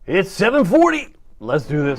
It's 7:40. Let's do this.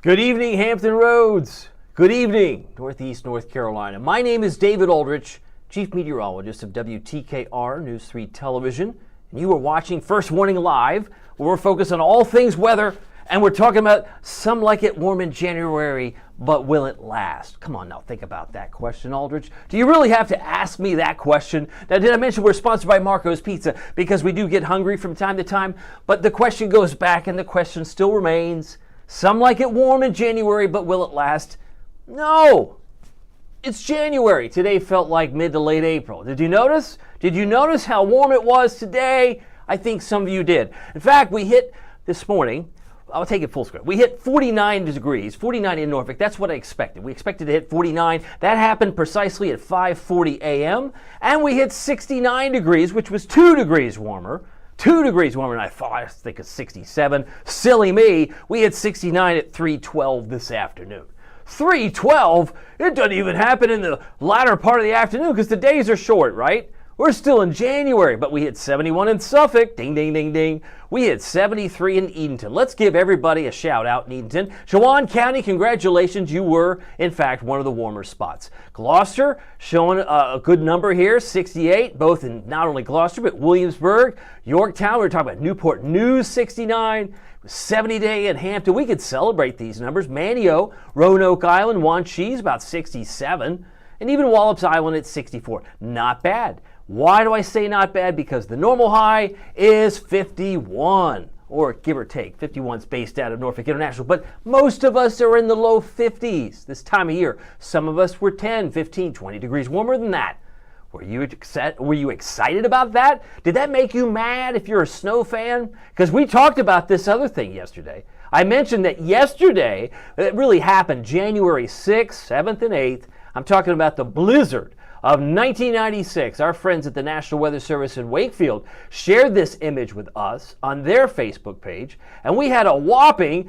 Good evening, Hampton Roads. Good evening, Northeast North Carolina. My name is David Aldrich, Chief Meteorologist of WTKR News 3 Television. And you are watching First Warning Live, where we're focused on all things weather. And we're talking about some like it warm in January, but will it last? Come on now, think about that question, Aldrich. Do you really have to ask me that question? Now, did I mention we're sponsored by Marco's Pizza? Because we do get hungry from time to time, but the question goes back and the question still remains. Some like it warm in January, but will it last? No, it's January. Today felt like mid to late April. Did you notice? Did you notice how warm it was today? I think some of you did. In fact, we hit this morning, I'll take it full script. We hit 49 degrees, 49 in Norfolk. That's what I expected. We expected to hit 49. That happened precisely at 5:40 a.m. And we hit 69 degrees, which was 2 degrees warmer. 2 degrees warmer than I thought. I was thinking 67. Silly me. We hit 69 at 3:12 this afternoon. 3:12? It doesn't even happen in the latter part of the afternoon because the days are short, right? We're still in January, but we hit 71 in Suffolk. Ding, ding, ding, ding. We hit 73 in Edenton. Let's give everybody a shout out in Edenton. Chowan County, congratulations. You were, in fact, one of the warmer spots. Gloucester, showing a good number here, 68, both in not only Gloucester, but Williamsburg. Yorktown, we're talking about Newport News, 69. 70 day in Hampton. We could celebrate these numbers. Manio, Roanoke Island, Wanchese, about 67. And even Wallops Island at 64. Not bad. Why do I say not bad? Because the normal high is 51, or give or take. 51 is based out of Norfolk International, but most of us are in the low 50s this time of year. Some of us were 10, 15, 20 degrees warmer than that. Were you excited about that? Did that make you mad if you're a snow fan? Because we talked about this other thing yesterday. I mentioned that yesterday, it really happened January 6th, 7th, and 8th. I'm talking about the blizzard of 1996. Our friends at the National Weather Service in Wakefield shared this image with us on their Facebook page, and we had a whopping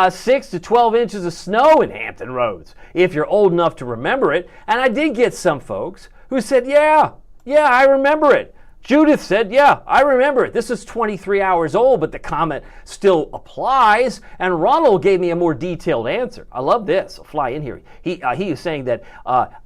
6 to 12 inches of snow in Hampton Roads, if you're old enough to remember it. And I did get some folks who said, yeah, I remember it. Judith said, yeah, I remember it. This is 23 hours old, but the comment still applies. And Ronald gave me a more detailed answer. I love this. I'll fly in here. He is saying that,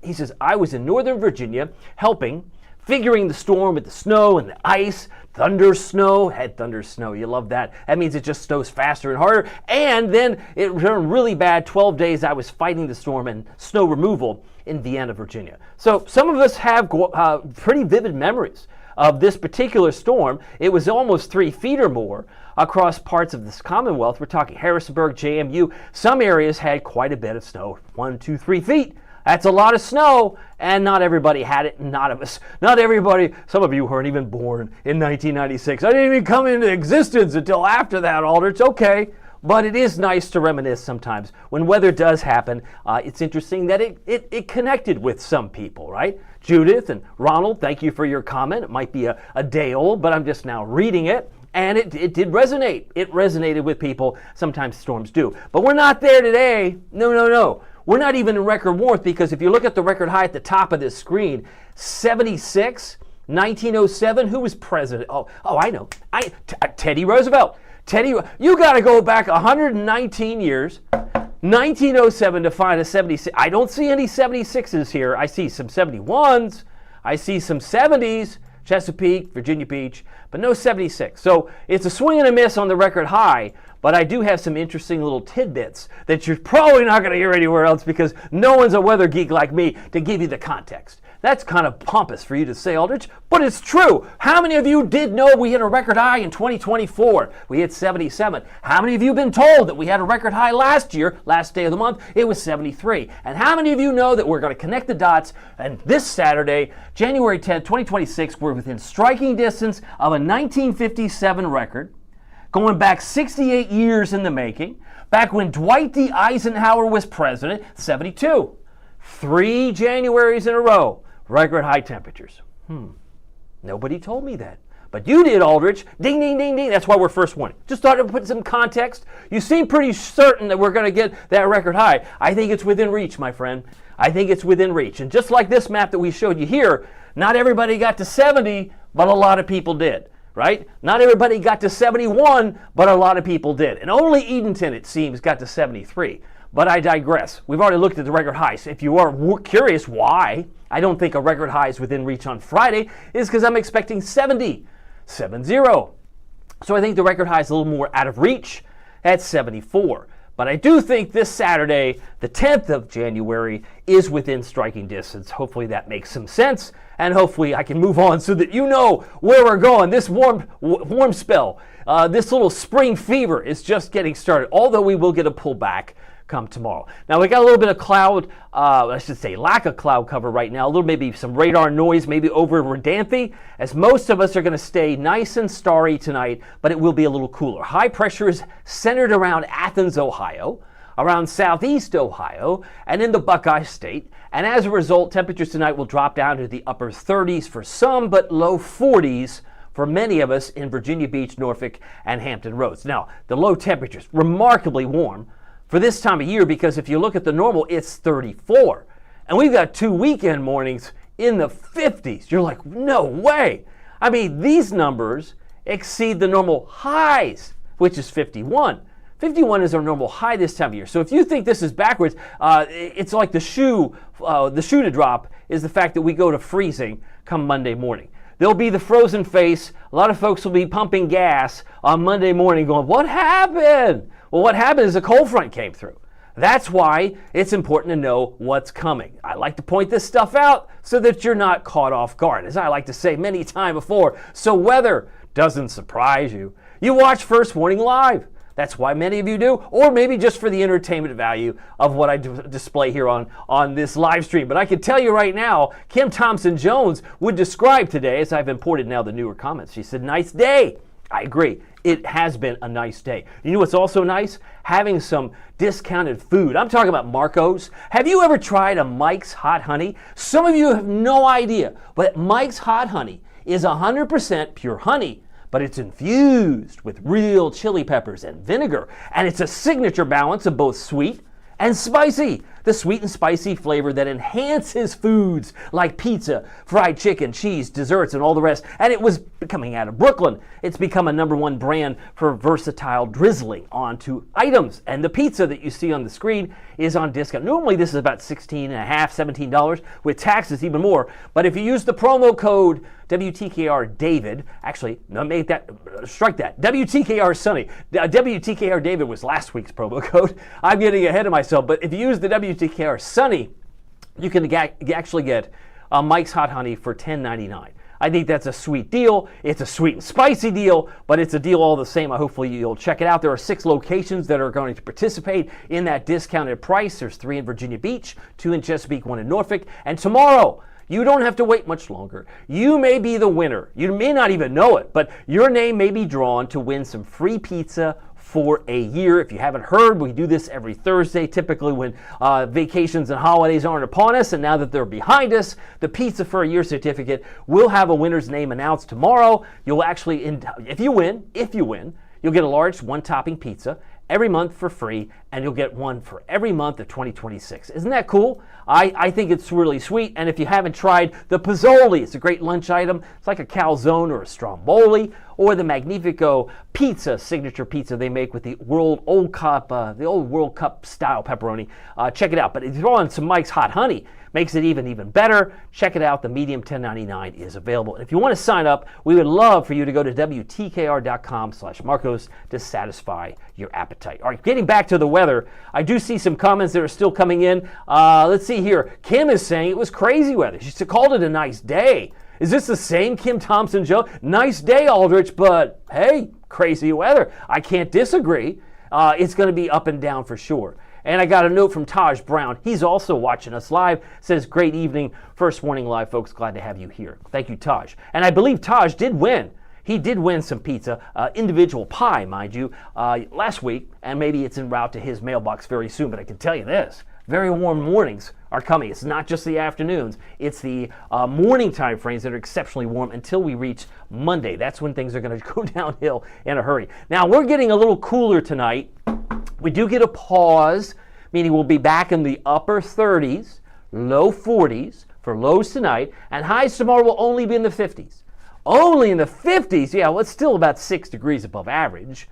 he says, I was in Northern Virginia helping, figuring the storm with the snow and the ice, thunder snow, had thunder snow. You love that. That means it just snows faster and harder. And then it turned really bad. 12 days I was fighting the storm and snow removal in Vienna, Virginia. So some of us have pretty vivid memories of this particular storm. It was almost 3 feet or more across parts of this Commonwealth. We're talking Harrisonburg, JMU. Some areas had quite a bit of snow, 1, 2, 3 feet. That's a lot of snow, and not everybody had it. Not everybody. Some of you weren't even born in 1996. I didn't even come into existence until after that, Aldrich. Okay. But it is nice to reminisce sometimes. When weather does happen, it's interesting that it connected with some people, right? Judith and Ronald, thank you for your comment. It might be a day old, but I'm just now reading it. And it did resonate. It resonated with people. Sometimes storms do. But we're not there today. No. We're not even in record warmth, because if you look at the record high at the top of this screen, 76, 1907, who was president? Oh, I know. Teddy Roosevelt. You got to go back 119 years, 1907 to find a 76. I don't see any 76s here. I see some 71s. I see some 70s, Chesapeake, Virginia Beach, but no 76. So it's a swing and a miss on the record high, but I do have some interesting little tidbits that you're probably not going to hear anywhere else, because no one's a weather geek like me to give you the context. That's kind of pompous for you to say, Aldrich, but it's true. How many of you did know we hit a record high in 2024? We hit 77. How many of you have been told that we had a record high last year, last day of the month? It was 73. And how many of you know that we're going to connect the dots, and this Saturday, January 10th, 2026, we're within striking distance of a 1957 record, going back 68 years in the making, back when Dwight D. Eisenhower was president, 72. 3 Januaries in a row. Record high temperatures. Nobody told me that. But you did, Aldrich. Ding, ding, ding, ding. That's why we're first warning. Just thought to put some context. You seem pretty certain that we're going to get that record high. I think it's within reach, my friend. I think it's within reach. And just like this map that we showed you here, not everybody got to 70, but a lot of people did, right? Not everybody got to 71, but a lot of people did. And only Edenton, it seems, got to 73. But I digress. We've already looked at the record highs. If you are curious why I don't think a record high is within reach on Friday, is because I'm expecting 70. So I think the record high is a little more out of reach at 74. But I do think this Saturday, the 10th of January, is within striking distance. Hopefully that makes some sense, and hopefully I can move on so that you know where we're going. This warm spell, this little spring fever is just getting started, although we will get a pullback come tomorrow. Now we got a little bit of cloud, I should say lack of cloud cover right now, a little maybe some radar noise maybe over Rodanthe, as most of us are going to stay nice and starry tonight, but it will be a little cooler. High pressure is centered around Athens, Ohio, around southeast Ohio, and in the Buckeye State, and as a result, temperatures tonight will drop down to the upper 30s for some, but low 40s for many of us in Virginia Beach, Norfolk, and Hampton Roads. Now, the low temperatures, remarkably warm for this time of year, because if you look at the normal, it's 34. And we've got 2 weekend mornings in the 50s. You're like, no way. I mean, these numbers exceed the normal highs, which is 51. 51 is our normal high this time of year. So if you think this is backwards, it's like the shoe to drop is the fact that we go to freezing come Monday morning. There'll be the frozen face. A lot of folks will be pumping gas on Monday morning going, what happened? Well, what happened is a cold front came through. That's why it's important to know what's coming. I like to point this stuff out so that you're not caught off guard. As I like to say many times before, so weather doesn't surprise you. You watch First Warning Live. That's why many of you do, or maybe just for the entertainment value of what I display here on this live stream. But I can tell you right now, Kim Thompson-Jones would describe today, as I've imported now the newer comments, she said, nice day. I agree. It has been a nice day. You know what's also nice? Having some discounted food. I'm talking about Marco's. Have you ever tried a Mike's Hot Honey? Some of you have no idea, but Mike's Hot Honey is 100% pure honey, but it's infused with real chili peppers and vinegar, and it's a signature balance of both sweet and spicy. The sweet and spicy flavor that enhances foods like pizza, fried chicken, cheese, desserts, and all the rest. And it was coming out of Brooklyn. It's become a #1 brand for versatile drizzling onto items. And the pizza that you see on the screen is on discount. Normally this is about $16.50, $17, with taxes even more. But if you use the promo code WTKR David, actually, no, make that, strike that, WTKR Sunny. WTKR David was last week's promo code. I'm getting ahead of myself, but if you use the WTKR Sunny, you can actually get Mike's Hot Honey for $10.99. I think that's a sweet deal. It's a sweet and spicy deal, but it's a deal all the same. Hopefully you'll check it out. There are 6 locations that are going to participate in that discounted price. There's 3 in Virginia Beach, 2 in Chesapeake, 1 in Norfolk. And tomorrow, you don't have to wait much longer. You may be the winner. You may not even know it, but your name may be drawn to win some free pizza for a year. If you haven't heard, we do this every Thursday, typically when vacations and holidays aren't upon us, and now that they're behind us, the Pizza for a Year certificate will have a winner's name announced tomorrow. You'll actually, if you win, you'll get a large 1-topping pizza every month for free, and you'll get one for every month of 2026. Isn't that cool? I think it's really sweet, and if you haven't tried the Pizzoli, it's a great lunch item. It's like a calzone or a stromboli, or the Magnifico pizza, signature pizza they make with the old World Cup style pepperoni. Check it out. But if you throw on some Mike's Hot Honey, makes it even better. Check it out. The medium $10.99 is available. And if you want to sign up, we would love for you to go to WTKR.com/Marcos to satisfy your appetite. All right, getting back to the weather, I do see some comments that are still coming in. Let's see here. Kim is saying it was crazy weather. She called it a nice day. Is this the same Kim Thompson-Jones? Nice day, Aldrich, but hey, crazy weather. I can't disagree. It's going to be up and down for sure. And I got a note from Taj Brown. He's also watching us live. Says, great evening. First Warning Live, folks. Glad to have you here. Thank you, Taj. And I believe Taj did win. He did win some pizza, individual pie, mind you, last week. And maybe it's en route to his mailbox very soon. But I can tell you this. very warm mornings are coming. It's not just the afternoons. It's the morning time frames that are exceptionally warm until we reach Monday. That's when things are going to go downhill in a hurry. Now, we're getting a little cooler tonight. We do get a pause, meaning we'll be back in the upper 30s, low 40s for lows tonight, and highs tomorrow will only be in the 50s. Only in the 50s? Yeah, well, it's still about 6 degrees above average,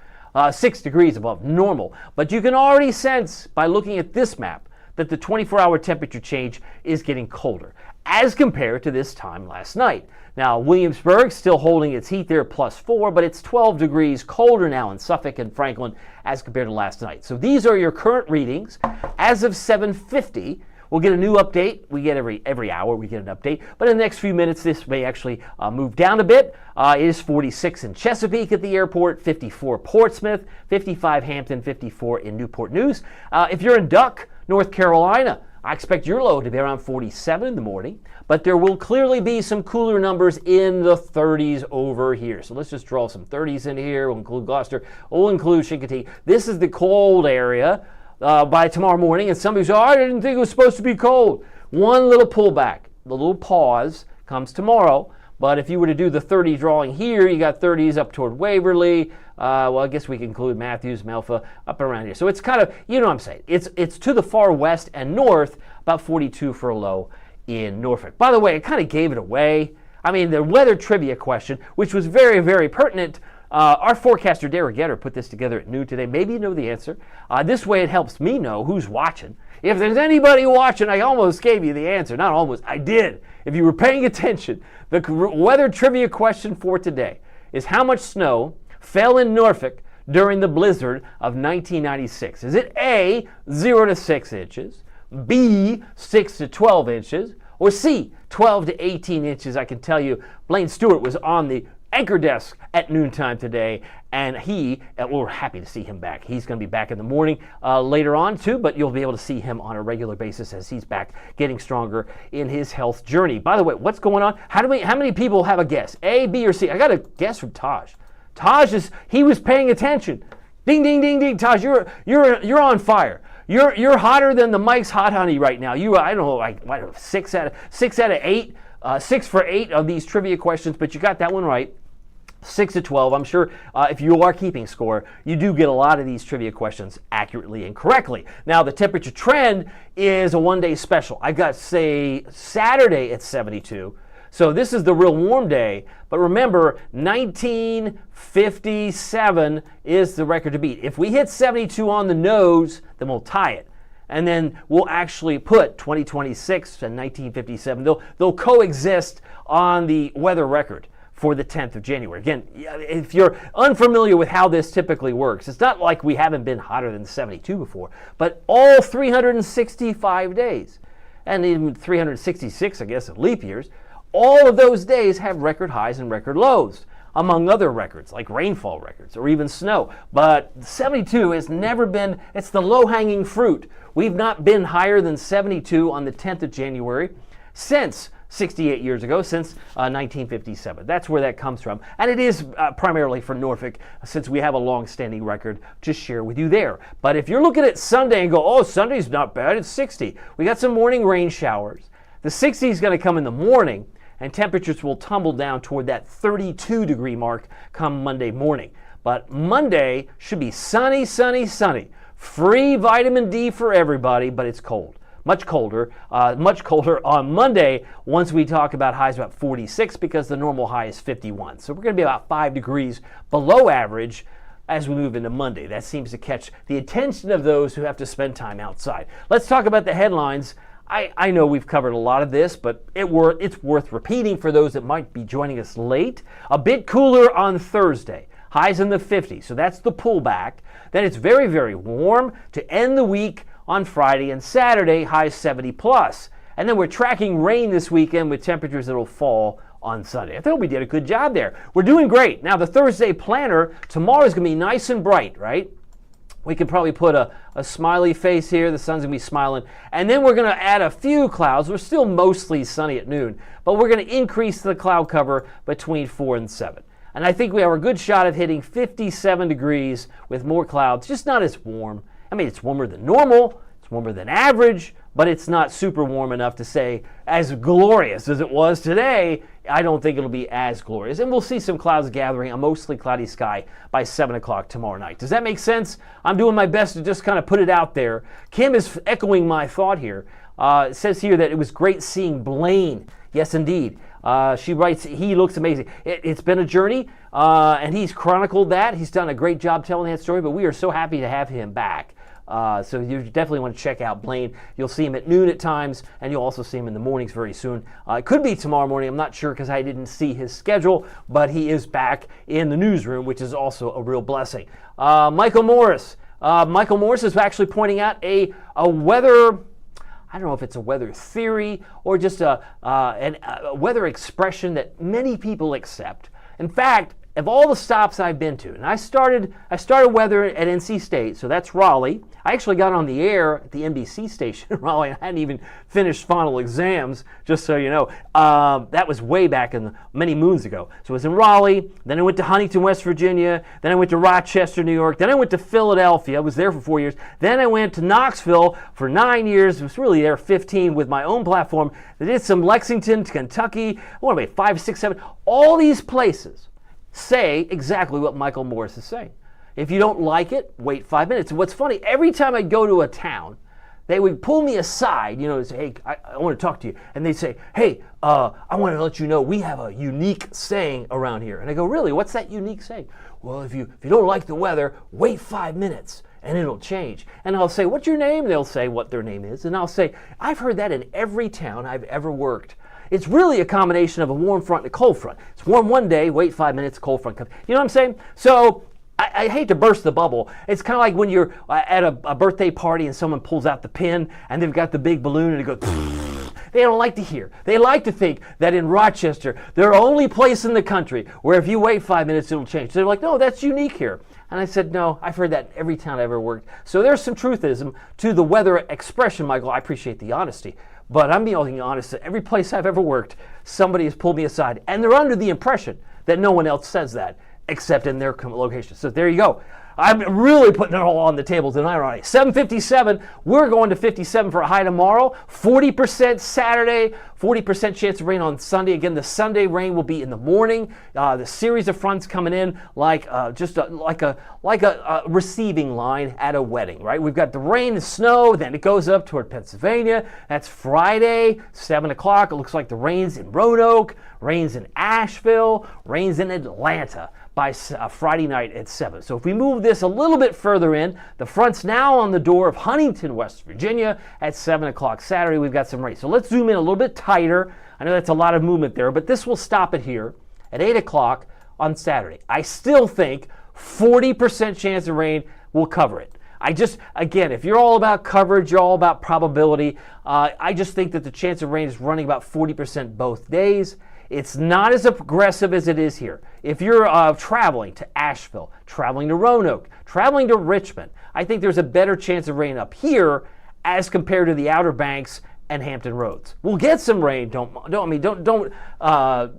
6 degrees above normal. But you can already sense by looking at this map that the 24-hour temperature change is getting colder as compared to this time last night. Now, Williamsburg still holding its heat there, +4, but it's 12 degrees colder now in Suffolk and Franklin as compared to last night. So these are your current readings as of 7:50. We'll get a new update. We get every hour we get an update. But in the next few minutes, this may actually move down a bit. It is 46 in Chesapeake at the airport, 54 Portsmouth, 55 Hampton, 54 in Newport News. If you're in Duck, North Carolina, I expect your low to be around 47 in the morning, but there will clearly be some cooler numbers in the 30s over here. So let's just draw some 30s in here. We'll include Gloucester. We'll include Chincoteague. This is the cold area by tomorrow morning, and somebody says, oh, I didn't think it was supposed to be cold. One little pullback, the little pause comes tomorrow. But if you were to do the 30 drawing here, you got 30s up toward Waverly. Well, I guess we can include Matthews, Melfa, up around here. So it's kind of, you know what I'm saying. It's to the far west and north, about 42 for a low in Norfolk. By the way, I kind of gave it away. I mean, the weather trivia question, which was very, very pertinent. Our forecaster, Derek Getter, put this together at noon today. Maybe you know the answer. This way it helps me know who's watching. If there's anybody watching, I almost gave you the answer. Not almost, I did. If you were paying attention, the weather trivia question for today is how much snow fell in Norfolk during the blizzard of 1996? Is it A, 0 to 6 inches, B, 6 to 12 inches, or C, 12 to 18 inches? I can tell you Blaine Stewart was on the anchor desk at noontime today, and we're happy to see him back. He's going to be back in the morning later on too, but you'll be able to see him on a regular basis as he's back getting stronger in his health journey. By the way, what's going on? How many people have a guess? A, B, or C? I got a guess from Taj. Taj he was paying attention. Ding, ding, ding, ding. Taj, you're on fire. You're hotter than the Mike's Hot Honey right now. I don't know, like what, 6 out of 8, 6 for 8 of these trivia questions, but you got that one right. 6 to 12. I'm sure if you are keeping score, you do get a lot of these trivia questions accurately and correctly. Now, the temperature trend is a one-day special. I've got, say, Saturday at 72. So this is the real warm day. But remember, 1957 is the record to beat. If we hit 72 on the nose, then we'll tie it. And then we'll actually put 2026 and 1957. They'll coexist on the weather record for the 10th of January. Again, if you're unfamiliar with how this typically works, it's not like we haven't been hotter than 72 before, but all 365 days, and even 366, I guess, of leap years, all of those days have record highs and record lows, among other records, like rainfall records or even snow. But 72 has never been, it's the low-hanging fruit. We've not been higher than 72 on the 10th of January since 68 years ago, since 1957. That's where that comes from. And it is primarily for Norfolk, since we have a long-standing record to share with you there. But if you're looking at Sunday and go, oh, Sunday's not bad, it's 60. We got some morning rain showers. The 60 is going to come in the morning, and temperatures will tumble down toward that 32-degree mark come Monday morning. But Monday should be sunny, sunny, sunny. Free vitamin D for everybody, but it's cold. Much colder on Monday once we talk about highs about 46 because the normal high is 51. So we're going to be about 5 degrees below average as we move into Monday. That seems to catch the attention of those who have to spend time outside. Let's talk about the headlines. I know we've covered a lot of this, but it's worth repeating for those that might be joining us late. A bit cooler on Thursday. Highs in the 50s, so that's the pullback. Then it's very, very warm to end the week on Friday and Saturday, highs 70 plus. And then we're tracking rain this weekend with temperatures that will fall on Sunday. I thought we did a good job there. We're doing great. Now the Thursday planner, tomorrow is going to be nice and bright, right? We could probably put a smiley face here. The sun's going to be smiling. And then we're going to add a few clouds. We're still mostly sunny at noon, but we're going to increase the cloud cover between 4 and 7. And I think we have a good shot of hitting 57 degrees with more clouds, just not as warm. I mean, it's warmer than normal. It's warmer than average, but it's not super warm enough to say as glorious as it was today. I don't think it'll be as glorious. And we'll see some clouds gathering, a mostly cloudy sky by 7 o'clock tomorrow night. Does that make sense? I'm doing my best to just kind of put it out there. Kim is echoing my thought here. It says here that it was great seeing Blaine. Yes, indeed. She writes, he looks amazing. It's been a journey, and he's chronicled that. He's done a great job telling that story, but we are so happy to have him back. So you definitely want to check out Blaine. You'll see him at noon at times, and you'll also see him in the mornings very soon. It could be tomorrow morning. I'm not sure because I didn't see his schedule, but he is back in the newsroom, which is also a real blessing. Michael Morris. Michael Morris is actually pointing out a weather, I don't know if it's a weather theory or just a weather expression that many people accept. In fact, of all the stops I've been to, and I started weather at NC State, so that's Raleigh. I actually got on the air at the NBC station in Raleigh, and I hadn't even finished final exams, just so you know. That was way back many moons ago. So it was in Raleigh, then I went to Huntington, West Virginia, then I went to Rochester, New York, then I went to Philadelphia. I was there for 4 years. Then I went to Knoxville for 9 years. I was really there 15 with my own platform. I did some Lexington, Kentucky, 5, 6, 7, all these places say exactly what Michael Morris is saying. If you don't like it, wait 5 minutes. And what's funny, every time I go to a town, they would pull me aside, and say, hey, I want to talk to you. And they'd say, hey, I want to let you know we have a unique saying around here. And I go, really? What's that unique saying? Well, if you don't like the weather, wait 5 minutes and it'll change. And I'll say, what's your name? They'll say what their name is. And I'll say, I've heard that in every town I've ever worked. It's really a combination of a warm front and a cold front. It's warm one day, wait 5 minutes, cold front comes. You know what I'm saying? So I hate to burst the bubble. It's kind of like when you're at a birthday party and someone pulls out the pin and they've got the big balloon and it goes. They don't like to hear. They like to think that in Rochester, they're the only place in the country where if you wait 5 minutes, it'll change. So they're like, no, that's unique here. And I said, no, I've heard that in every town I've ever worked. So there's some truthism to the weather expression, Michael. I appreciate the honesty. But I'm being honest, that every place I've ever worked, somebody has pulled me aside. And they're under the impression that no one else says that, except in their location. So there you go. I'm really putting it all on the table tonight, Ronnie. 7:57, we're going to 57 for a high tomorrow. 40% Saturday, 40% chance of rain on Sunday. Again, the Sunday rain will be in the morning. The series of fronts coming in like a receiving line at a wedding, right? We've got the rain, the snow, then it goes up toward Pennsylvania. That's Friday, 7 o'clock. It looks like the rain's in Roanoke, rain's in Asheville, rain's in Atlanta by Friday night at 7. So if we move this a little bit further in, the front's now on the door of Huntington, West Virginia at 7 o'clock Saturday. We've got some rain. So let's zoom in a little bit tighter. I know that's a lot of movement there, but this will stop it here at 8 o'clock on Saturday. I still think 40% chance of rain will cover it. Again, if you're all about coverage, you're all about probability, I just think that the chance of rain is running about 40% both days. It's not as aggressive as it is here. If you're traveling to Asheville, traveling to Roanoke, traveling to Richmond, I think there's a better chance of rain up here as compared to the Outer Banks and Hampton Roads. We'll get some rain. Don't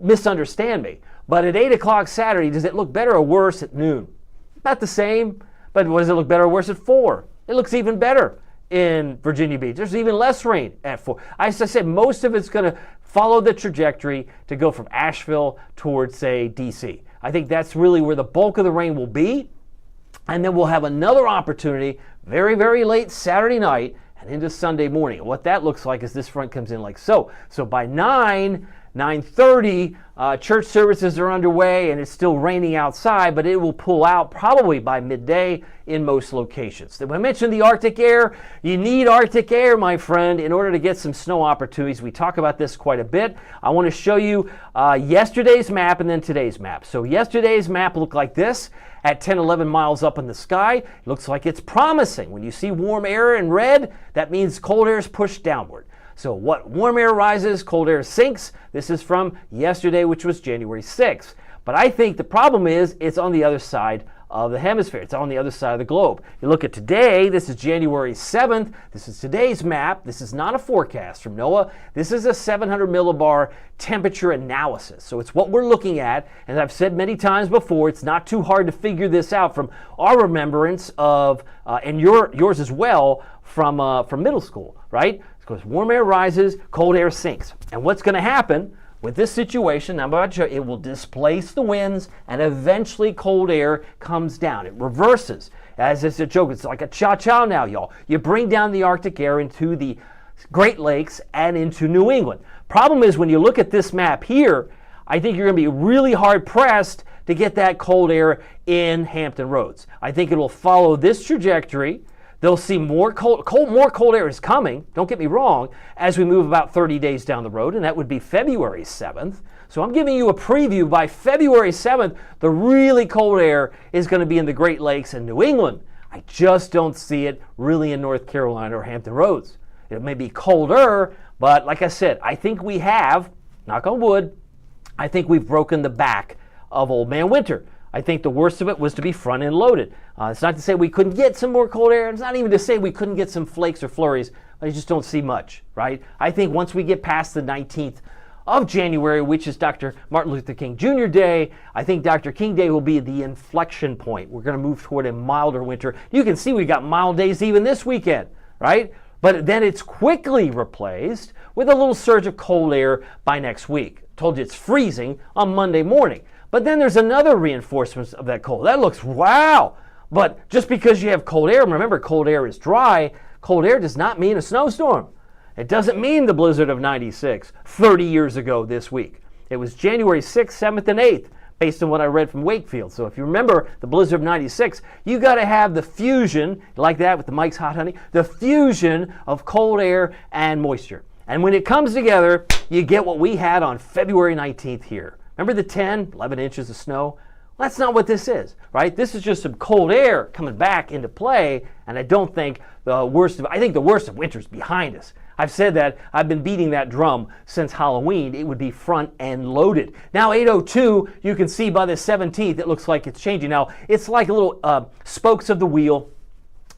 misunderstand me. But at 8 o'clock Saturday, does it look better or worse at noon? About the same. But does it look better or worse at 4? It looks even better in Virginia Beach. There's even less rain at 4. As I said, most of it's going to follow the trajectory to go from Asheville towards, say, D.C. I think that's really where the bulk of the rain will be. And then we'll have another opportunity very, very late Saturday night and into Sunday morning. What that looks like is this front comes in like so. So by 9:30, church services are underway and it's still raining outside, but it will pull out probably by midday in most locations. I mentioned the Arctic air. You need Arctic air, my friend, in order to get some snow opportunities. We talk about this quite a bit. I want to show you yesterday's map and then today's map. So yesterday's map looked like this at 10, 11 miles up in the sky. It looks like it's promising. When you see warm air in red, that means cold air is pushed downward. So what warm air rises, cold air sinks. This is from yesterday, which was January 6th. But I think the problem is it's on the other side of the hemisphere. It's on the other side of the globe. You look at today, this is January 7th. This is today's map. This is not a forecast from NOAA. This is a 700 millibar temperature analysis. So it's what we're looking at. And I've said many times before, it's not too hard to figure this out from our remembrance of, and yours as well, from middle school, right? Because warm air rises, cold air sinks. And what's going to happen with this situation, I'm about to show you, it will displace the winds and eventually cold air comes down. It reverses. As it's a joke, it's like a cha-cha now, y'all. You bring down the Arctic air into the Great Lakes and into New England. Problem is, when you look at this map here, I think you're going to be really hard-pressed to get that cold air in Hampton Roads. I think it will follow this trajectory. They'll see more cold air is coming, don't get me wrong, as we move about 30 days down the road, and that would be February 7th. So I'm giving you a preview. By February 7th, the really cold air is going to be in the Great Lakes and New England. I just don't see it really in North Carolina or Hampton Roads. It may be colder, but like I said, I think we have, knock on wood, I think we've broken the back of Old Man Winter. I think the worst of it was to be front-end loaded. It's not to say we couldn't get some more cold air. It's not even to say we couldn't get some flakes or flurries. I just don't see much, right? I think once we get past the 19th of January, which is Dr. Martin Luther King Jr. Day, I think Dr. King Day will be the inflection point. We're going to move toward a milder winter. You can see we got mild days even this weekend, right? But then it's quickly replaced with a little surge of cold air by next week. Told you it's freezing on Monday morning. But then there's another reinforcement of that cold. That looks wow. But just because you have cold air, remember cold air is dry, cold air does not mean a snowstorm. It doesn't mean the blizzard of 96, 30 years ago this week. It was January 6th, 7th, and 8th, based on what I read from Wakefield. So if you remember the blizzard of 96, you got to have the fusion, like that with the Mike's Hot Honey, the fusion of cold air and moisture. And when it comes together, you get what we had on February 19th here. Remember the 10, 11 inches of snow? Well, that's not what this is, right? This is just some cold air coming back into play, and I don't think the worst of winter is behind us. I've said that. I've been beating that drum since Halloween. It would be front end loaded. Now 8:02, you can see by the 17th, it looks like it's changing. Now, it's like little spokes of the wheel.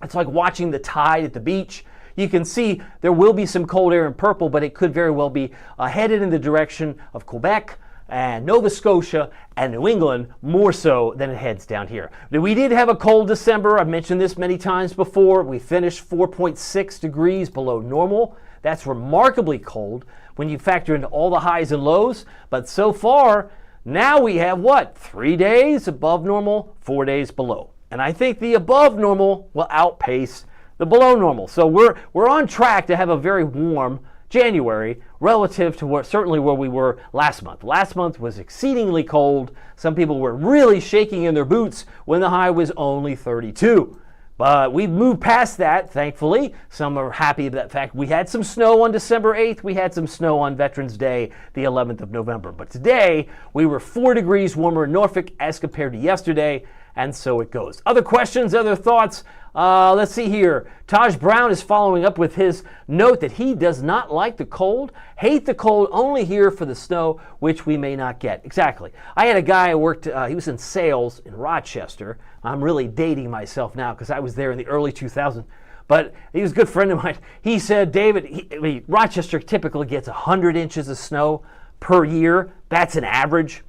It's like watching the tide at the beach. You can see there will be some cold air in purple, but it could very well be headed in the direction of Quebec and Nova Scotia and New England more so than it heads down here. We did have a cold December. I've mentioned this many times before. We finished 4.6 degrees below normal. That's remarkably cold when you factor in all the highs and lows. But so far, now we have what? 3 days above normal, 4 days below. And I think the above normal will outpace the below normal. So we're on track to have a very warm January relative to certainly where we were last month. Last month was exceedingly cold. Some people were really shaking in their boots when the high was only 32. But we've moved past that, thankfully. Some are happy about that fact. We had some snow on December 8th. We had some snow on Veterans Day, the 11th of November. But today, we were 4 degrees warmer in Norfolk as compared to yesterday, and so it goes. Other questions, other thoughts? Let's see here. Taj Brown is following up with his note that he does not like the cold, hate the cold, only here for the snow, which we may not get. Exactly. I had a guy who worked, he was in sales in Rochester. I'm really dating myself now because I was there in the early 2000s. But he was a good friend of mine. He said, David, Rochester typically gets 100 inches of snow per year. That's an average.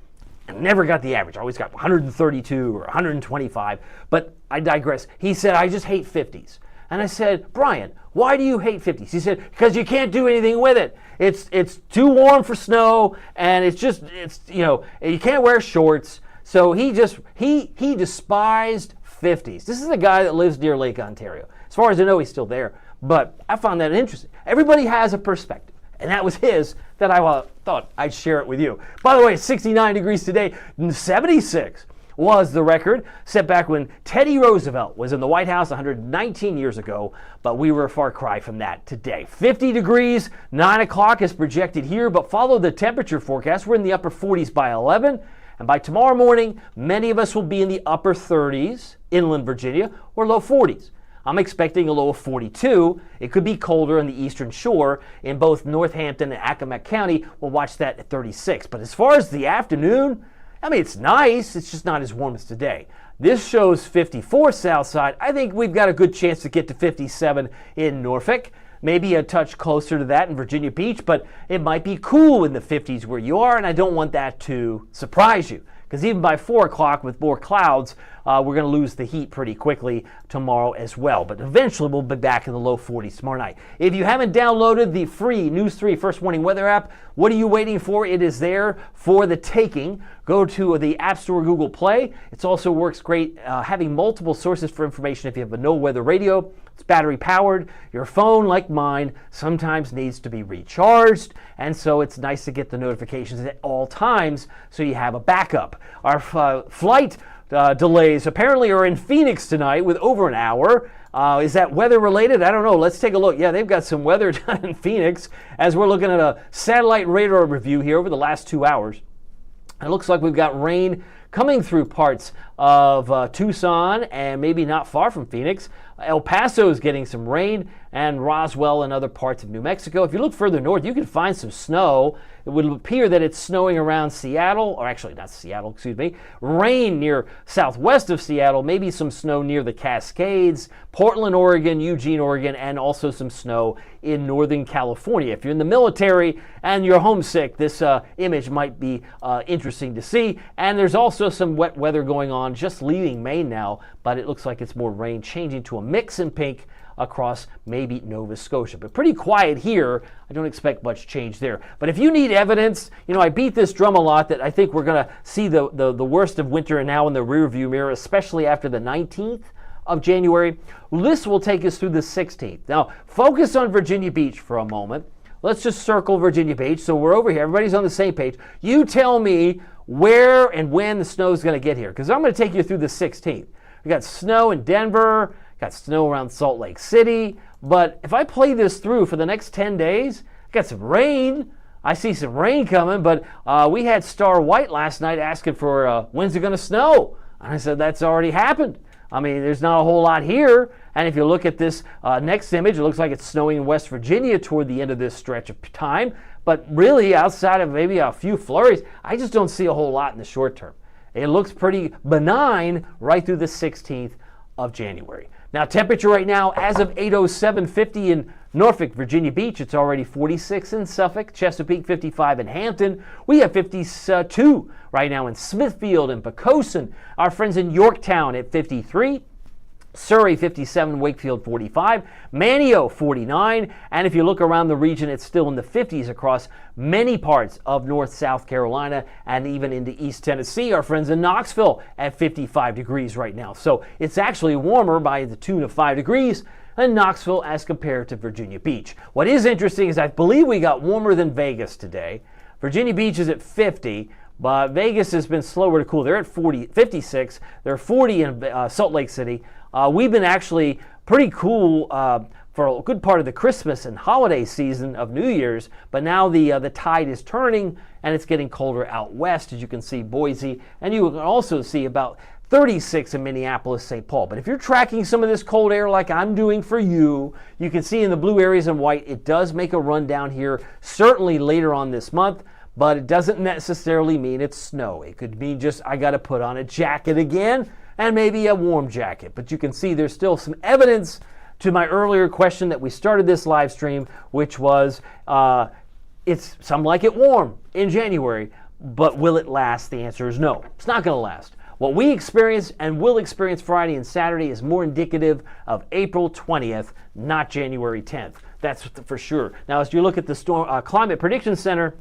I never got the average. I always got 132 or 125. But I digress. He said, I just hate 50s. And I said, Brian, why do you hate 50s? He said, because you can't do anything with it. It's too warm for snow, and it's you can't wear shorts. So he despised 50s. This is a guy that lives near Lake Ontario. As far as I know, he's still there. But I found that interesting. Everybody has a perspective. And that was his that I thought I'd share it with you. By the way, it's 69 degrees today. 76 was the record set back when Teddy Roosevelt was in the White House 119 years ago, but we were a far cry from that today. 50 degrees, 9 o'clock is projected here, but follow the temperature forecast. We're in the upper 40s by 11, and by tomorrow morning, many of us will be in the upper 30s, inland Virginia, or low 40s. I'm expecting a low of 42. It could be colder on the eastern shore in both Northampton and Accomack County. We'll watch that at 36. But as far as the afternoon, I mean, it's nice. It's just not as warm as today. This shows 54 south side. I think we've got a good chance to get to 57 in Norfolk. Maybe a touch closer to that in Virginia Beach, but it might be cool in the 50s where you are, and I don't want that to surprise you. because even by 4 o'clock with more clouds, we're going to lose the heat pretty quickly tomorrow as well. But eventually we'll be back in the low 40s tomorrow night. If you haven't downloaded the free News 3 First Warning Weather app, what are you waiting for? It is there for the taking. Go to the App Store, Google Play. It also works great having multiple sources for information if you have a no-weather radio. It's battery powered. Your phone, like mine, sometimes needs to be recharged, and so it's nice to get the notifications at all times so you have a backup. Our flight delays apparently are in Phoenix tonight with over an hour. Is that weather related? I don't know. Let's take a look. Yeah, they've got some weather down in Phoenix as we're looking at a satellite radar review here over the last 2 hours. It looks like we've got rain coming through parts of Tucson and maybe not far from Phoenix. El Paso is getting some rain, and Roswell and other parts of New Mexico. If you look further north, you can find some snow. It would appear that it's snowing around Seattle, or actually not Seattle, excuse me. Rain near southwest of Seattle, maybe some snow near the Cascades, Portland, Oregon, Eugene, Oregon, and also some snow in Northern California. If you're in the military and you're homesick, this image might be interesting to see. And there's also some wet weather going on just leaving Maine now, but it looks like it's more rain changing to a mix in pink across maybe Nova Scotia. But pretty quiet here. I don't expect much change there. But if you need evidence, I beat this drum a lot that I think we're going to see the worst of winter now in the rearview mirror, especially after the 19th of January. This will take us through the 16th. Now, focus on Virginia Beach for a moment. Let's just circle Virginia Beach. So we're over here. Everybody's on the same page. You tell me where and when the snow is going to get here, because I'm going to take you through the 16th. We got snow in Denver, got snow around Salt Lake City, but if I play this through for the next 10 days, got some rain. I see some rain coming, but we had Star White last night asking for when's it going to snow? And I said, that's already happened. I mean, there's not a whole lot here. And if you look at this next image, it looks like it's snowing in West Virginia toward the end of this stretch of time. But really, outside of maybe a few flurries, I just don't see a whole lot in the short term. It looks pretty benign right through the 16th of January. Now, temperature right now, as of 8:07:50 in Norfolk, Virginia Beach, it's already 46 in Suffolk, Chesapeake 55 in Hampton. We have 52 right now in Smithfield and Poquoson. Our friends in Yorktown at 53. Surrey 57, Wakefield 45, Manteo 49, and if you look around the region, it's still in the 50s across many parts of North South Carolina and even into East Tennessee. Our friends in Knoxville at 55 degrees right now. So it's actually warmer by the tune of 5 degrees in Knoxville as compared to Virginia Beach. What is interesting is I believe we got warmer than Vegas today. Virginia Beach is at 50. But Vegas has been slower to cool. They're at 56. They're 40 in Salt Lake City. We've been actually pretty cool for a good part of the Christmas and holiday season of New Year's, but now the tide is turning and it's getting colder out west, as you can see Boise, and you can also see about 36 in Minneapolis, St. Paul. But if you're tracking some of this cold air like I'm doing for you, you can see in the blue areas in white, it does make a run down here, certainly later on this month. But it doesn't necessarily mean it's snow. It could mean just I got to put on a jacket again and maybe a warm jacket. But you can see there's still some evidence to my earlier question that we started this live stream, which was it's some like it warm in January, but will it last? The answer is no. It's not going to last. What we experience and will experience Friday and Saturday is more indicative of April 20th, not January 10th. That's for sure. Now, as you look at the Storm Climate Prediction Center,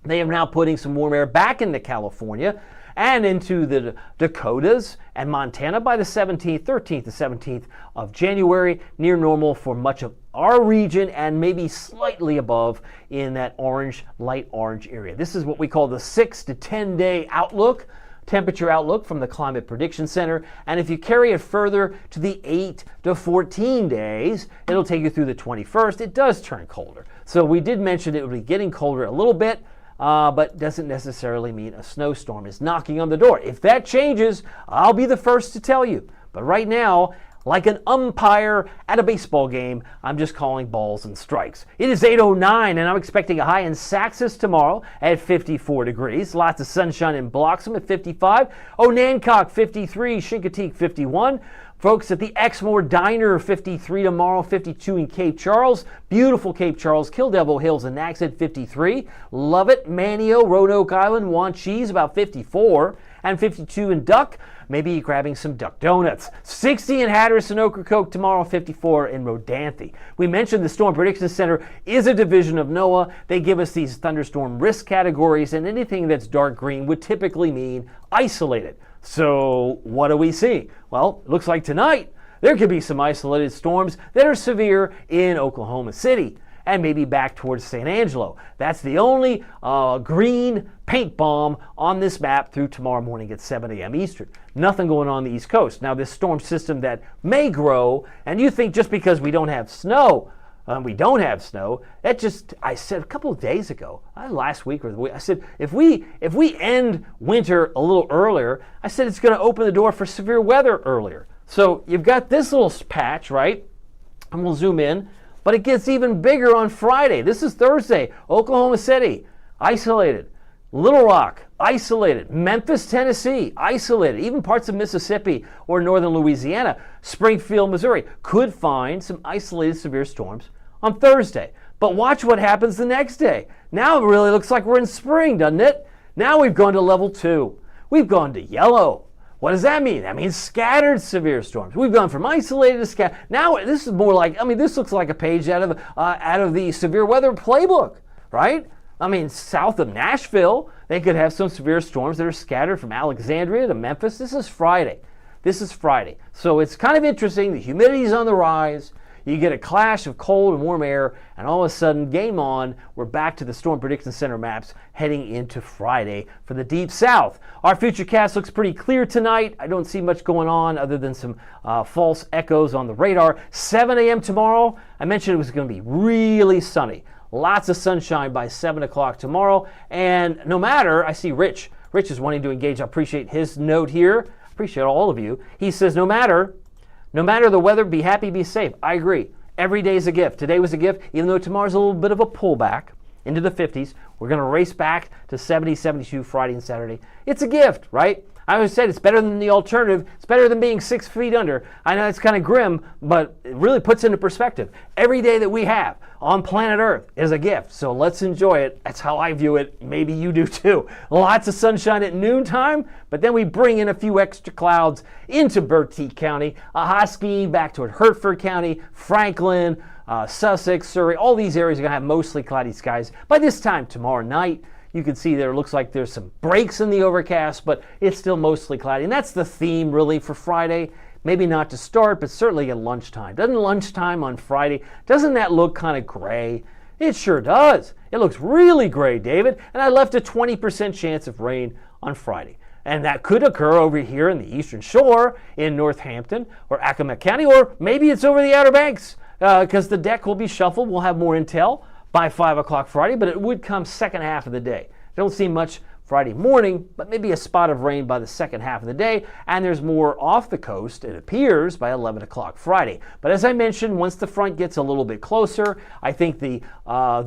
they are now putting some warm air back into California and into the Dakotas and Montana by the 13th to 17th of January, near normal for much of our region and maybe slightly above in that orange, light orange area. This is what we call the 6 to 10 day outlook, temperature outlook from the Climate Prediction Center. And if you carry it further to the 8 to 14 days, it'll take you through the 21st. It does turn colder. So we did mention it would be getting colder a little bit. But doesn't necessarily mean a snowstorm is knocking on the door. If that changes, I'll be the first to tell you. But right now, like an umpire at a baseball game, I'm just calling balls and strikes. It is 8:09, and I'm expecting a high in Saxis tomorrow at 54 degrees. Lots of sunshine in Bloxham at 55. Onancock 53, Chincoteague 51. Folks at the Exmoor Diner, 53 tomorrow, 52 in Cape Charles. Beautiful Cape Charles, Kill Devil Hills and Nags at 53. Love it. Manteo, Roanoke Island, Want Cheese, about 54. and 52 in Duck. Maybe grabbing some Duck Donuts. 60 in Hatteras and Ocracoke tomorrow, 54 in Rodanthe. We mentioned the Storm Prediction Center is a division of NOAA. They give us these thunderstorm risk categories, and anything that's dark green would typically mean isolated. So what do we see? Well, it looks like tonight there could be some isolated storms that are severe in Oklahoma City and maybe back towards San Angelo. That's the only green paint bomb on this map through tomorrow morning at 7 a.m. Eastern. Nothing going on the East Coast. Now, this storm system that may grow, and you think just because we don't have snow, that just, I said a couple of days ago, last week or the week, I said, if we end winter a little earlier, I said it's going to open the door for severe weather earlier. So you've got this little patch, right? And we'll zoom in. But it gets even bigger on Friday. This is Thursday. Oklahoma City, isolated. Little Rock, isolated. Memphis, Tennessee, isolated. Even parts of Mississippi or northern Louisiana, Springfield, Missouri, could find some isolated severe storms on Thursday. But watch what happens the next day. Now it really looks like we're in spring, doesn't it? Now we've gone to level 2. We've gone to yellow. What does that mean? That means scattered severe storms. We've gone from isolated to scattered. Now this is more like, this looks like a page out of the severe weather playbook, right? South of Nashville, they could have some severe storms that are scattered from Alexandria to Memphis. This is Friday. So it's kind of interesting. The humidity's on the rise. You get a clash of cold and warm air, and all of a sudden, game on, we're back to the Storm Prediction Center maps heading into Friday for the Deep South. Our futurecast looks pretty clear tonight. I don't see much going on other than some false echoes on the radar. 7 a.m. tomorrow, I mentioned it was going to be really sunny. Lots of sunshine by 7 o'clock tomorrow, and no matter, I see Rich. Rich is wanting to engage. I appreciate his note here. Appreciate all of you. He says, no matter the weather, be happy, be safe. I agree. Every day is a gift. Today was a gift, even though tomorrow's a little bit of a pullback into the 50s. We're going to race back to 70, 72 Friday and Saturday. It's a gift, right? I always said it's better than the alternative. It's better than being 6 feet under. I know it's kind of grim, but it really puts into perspective. Every day that we have on planet Earth is a gift, so let's enjoy it. That's how I view it. Maybe you do too. Lots of sunshine at noontime, but then we bring in a few extra clouds into Bertie County, Ahoskie, back toward Hertford County, Franklin, Sussex, Surrey. All these areas are going to have mostly cloudy skies by this time tomorrow night. You can see there, it looks like there's some breaks in the overcast, but it's still mostly cloudy. And that's the theme really for Friday. Maybe not to start, but certainly at lunchtime. Doesn't lunchtime on Friday, doesn't that look kind of gray? It sure does. It looks really gray, David. And I left a 20% chance of rain on Friday. And that could occur over here in the Eastern Shore in Northampton or Accomack County, or maybe it's over the Outer Banks because the deck will be shuffled. We'll have more intel by 5 o'clock Friday, but it would come second half of the day. Don't see much Friday morning, but maybe a spot of rain by the second half of the day, and there's more off the coast, it appears, by 11 o'clock Friday. But as I mentioned, once the front gets a little bit closer, I think the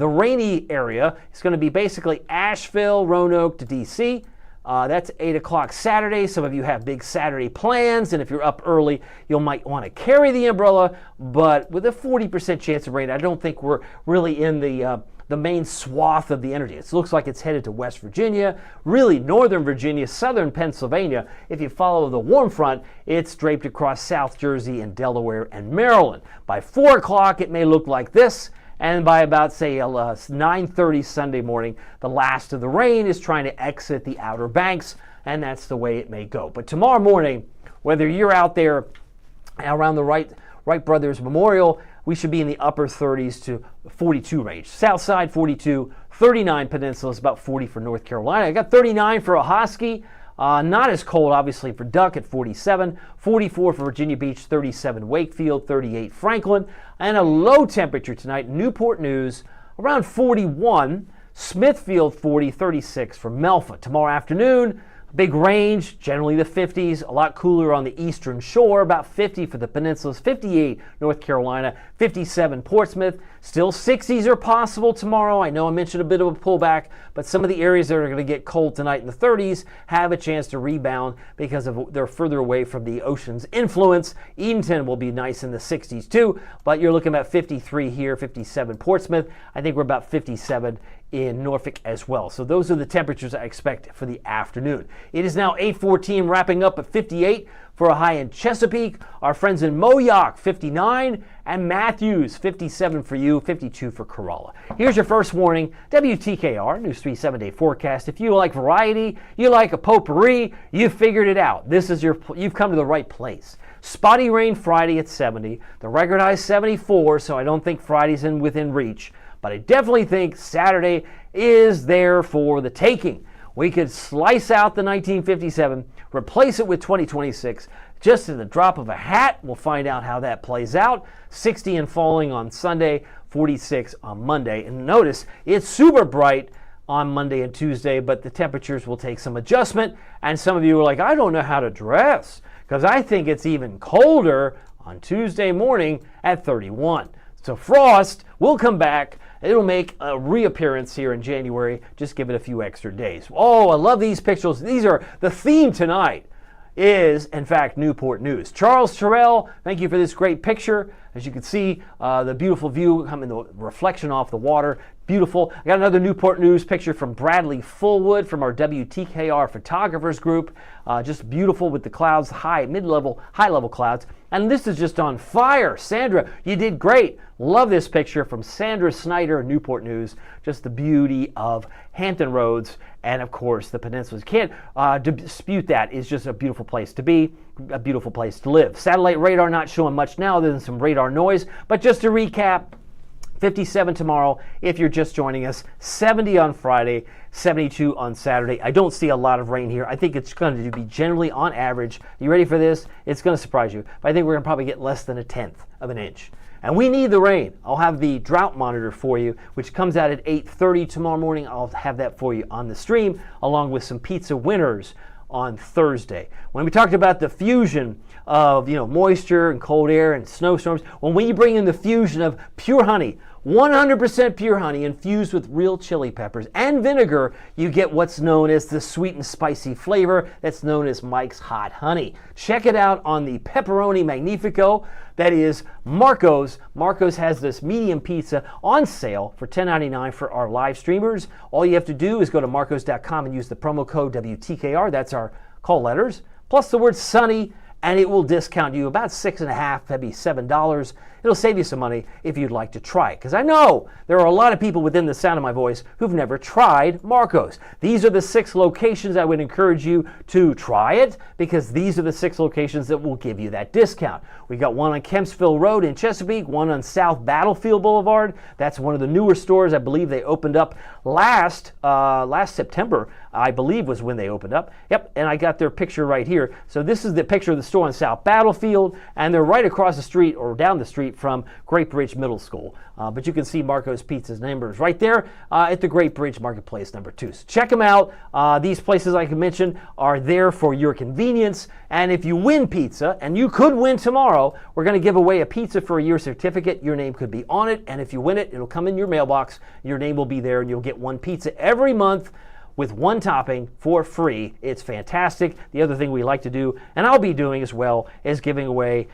rainy area is going to be basically Asheville, Roanoke to D.C., that's 8 o'clock Saturday. Some of you have big Saturday plans, and if you're up early, you might want to carry the umbrella, but with a 40% chance of rain, I don't think we're really in the main swath of the energy. It looks like it's headed to West Virginia, really northern Virginia, southern Pennsylvania. If you follow the warm front, it's draped across South Jersey and Delaware and Maryland. By 4 o'clock, it may look like this. And by about, say, 9:30 Sunday morning, the last of the rain is trying to exit the Outer Banks, and that's the way it may go. But tomorrow morning, whether you're out there around the Wright Brothers Memorial, we should be in the upper 30s to 42 range. South side, 42, 39 Peninsula is about 40 for North Carolina. I got 39 for Ahoskie. Not as cold, obviously, for Duck at 47, 44 for Virginia Beach, 37 Wakefield, 38 Franklin, and a low temperature tonight, Newport News, around 41, Smithfield 40, 36 for Melfa. Tomorrow afternoon, big range, generally the 50s, a lot cooler on the eastern shore, about 50 for the peninsulas, 58 North Carolina, 57 Portsmouth. Still 60s are possible tomorrow. I know I mentioned a bit of a pullback, but some of the areas that are going to get cold tonight in the 30s have a chance to rebound because they're further away from the ocean's influence. Edenton will be nice in the 60s too, but you're looking at 53 here, 57 Portsmouth. I think we're about 57 in Norfolk as well. So those are the temperatures I expect for the afternoon. It is now 8:14, wrapping up at 58 for a high in Chesapeake. Our friends in Moyock, 59, and Matthews, 57 for you, 52 for Corolla. Here's your first warning, WTKR, News 3 7-day forecast. If you like variety, you like a potpourri, you figured it out. You've come to the right place. Spotty rain Friday at 70, the record high 74, so I don't think Friday's within reach. But I definitely think Saturday is there for the taking. We could slice out the 1957, replace it with 2026, just in the drop of a hat. We'll find out how that plays out. 60 and falling on Sunday, 46 on Monday. And notice, it's super bright on Monday and Tuesday, but the temperatures will take some adjustment. And some of you are like, I don't know how to dress, because I think it's even colder on Tuesday morning at 31. So frost will come back. It'll make a reappearance here in January. Just give it a few extra days. Oh, I love these pictures. These are the theme tonight is, in fact, Newport News. Charles Terrell, thank you for this great picture. As you can see, the beautiful view coming, the reflection off the water. Beautiful. I got another Newport News picture from Bradley Fullwood from our WTKR photographers group. Just beautiful with the clouds, mid-level, high-level clouds. And this is just on fire. Sandra, you did great. Love this picture from Sandra Snyder, Newport News. Just the beauty of Hampton Roads and, of course, the peninsulas. Can't dispute that. It's just a beautiful place to be, a beautiful place to live. Satellite radar not showing much now other than some radar noise. But just to recap, 57 tomorrow if you're just joining us, 70 on Friday, 72 on Saturday. I don't see a lot of rain here. I think it's going to be generally on average. You ready for this? It's going to surprise you. But I think we're going to probably get less than 1/10 of an inch. And we need the rain. I'll have the drought monitor for you, which comes out at 8:30 tomorrow morning. I'll have that for you on the stream, along with some pizza winners on Thursday. When we talked about the fusion of moisture and cold air and snowstorms, when you bring in the fusion of pure honey, 100% pure honey infused with real chili peppers and vinegar, you get what's known as the sweet and spicy flavor that's known as Mike's Hot Honey. Check it out on the Pepperoni Magnifico. That is Marco's. Marco's has this medium pizza on sale for $10.99 for our live streamers. All you have to do is go to marcos.com and use the promo code WTKR. That's our call letters, plus the word sunny, and it will discount you about $6.50, maybe $7. It'll save you some money if you'd like to try it. Because I know there are a lot of people within the sound of my voice who've never tried Marco's. These are the 6 locations I would encourage you to try it, because these are the 6 locations that will give you that discount. We got one on Kempsville Road in Chesapeake, one on South Battlefield Boulevard. That's one of the newer stores. I believe they opened up last September, I believe was when they opened up. Yep, and I got their picture right here. So this is the picture of the store on South Battlefield, and they're right across the street or down the street from Great Bridge Middle School. But you can see Marco's Pizza's numbers right there at the Great Bridge Marketplace number 2. So check them out. These places, like I mentioned, are there for your convenience. And if you win pizza, and you could win tomorrow, we're going to give away a pizza for a year certificate. Your name could be on it, and if you win it, it'll come in your mailbox. Your name will be there, and you'll get one pizza every month with one topping for free. It's fantastic. The other thing we like to do, and I'll be doing as well, is giving away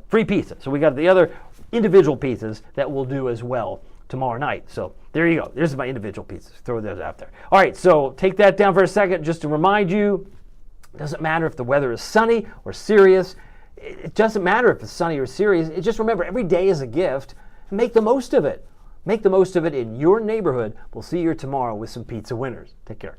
free pizza. So we got the other individual pizzas that we'll do as well tomorrow night. So there you go. There's my individual pizzas. Throw those out there. All right, so take that down for a second just to remind you, it doesn't matter if the weather is sunny or serious. It doesn't matter if it's sunny or serious. Just remember, every day is a gift. Make the most of it. Make the most of it in your neighborhood. We'll see you tomorrow with some pizza winners. Take care.